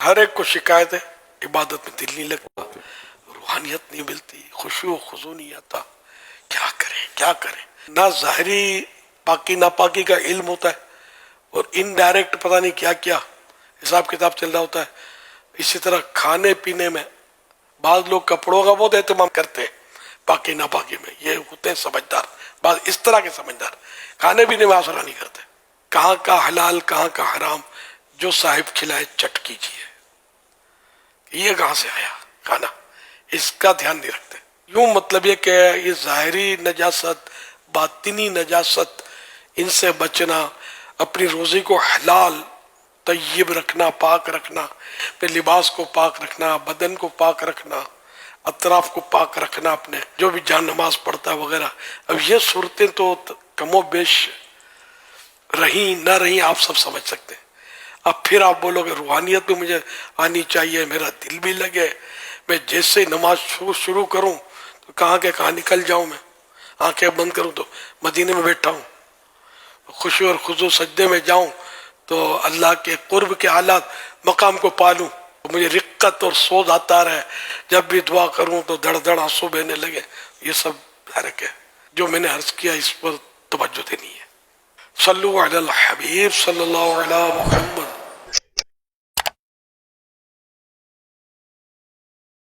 ہر ایک کو شکایت ہے عبادت میں دل نہیں لگتا، روحانیت نہیں ملتی، خشوع و خضوع نہیں آتا، کیا کریں. نہ ظاہری پاکی ناپاکی کا علم ہوتا ہے اور انڈائریکٹ پتہ نہیں کیا کیا حساب کتاب چل رہا ہوتا ہے. اسی طرح کھانے پینے میں بعض لوگ کپڑوں کا بہت اہتمام کرتے ہیں پاکی ناپاکی میں، یہ ہوتے ہیں سمجھدار، بعض اس طرح کے سمجھدار. کھانے پینے میں آسرا نہیں کرتے، کہاں کا حلال کہاں کا حرام، جو صاحب کھلائے چٹ کیجیے. یہ کہاں سے آیا کھانا، اس کا دھیان نہیں رکھتے. یوں مطلب یہ کہ یہ ظاہری نجاست، باطنی نجاست، ان سے بچنا، اپنی روزی کو حلال طیب رکھنا، پاک رکھنا، پھر لباس کو پاک رکھنا، بدن کو پاک رکھنا، اطراف کو پاک رکھنا، اپنے جو بھی جان نماز پڑھتا ہے وغیرہ. اب یہ صورتیں تو کم و بیش رہیں نہ رہیں آپ سب سمجھ سکتے ہیں. اب پھر آپ بولو کہ روحانیت بھی مجھے آنی چاہیے، میرا دل بھی لگے، میں جیسے نماز شروع کروں تو کہاں کے کہاں نکل جاؤں. میں آنکھیں بند کروں تو مدینے میں بیٹھا ہوں، خشوع اور خضوع سجدے میں جاؤں تو اللہ کے قرب کے حالات مقام کو پالوں، مجھے رقت اور سوز آتا رہے، جب بھی دعا کروں تو دڑ دڑ آنسو بہنے لگے. یہ سب حرک ہے. جو میں نے عرض کیا اس پر توجہ دینی ہے. صلو علی الحبیب صلی اللہ علیہ محمد.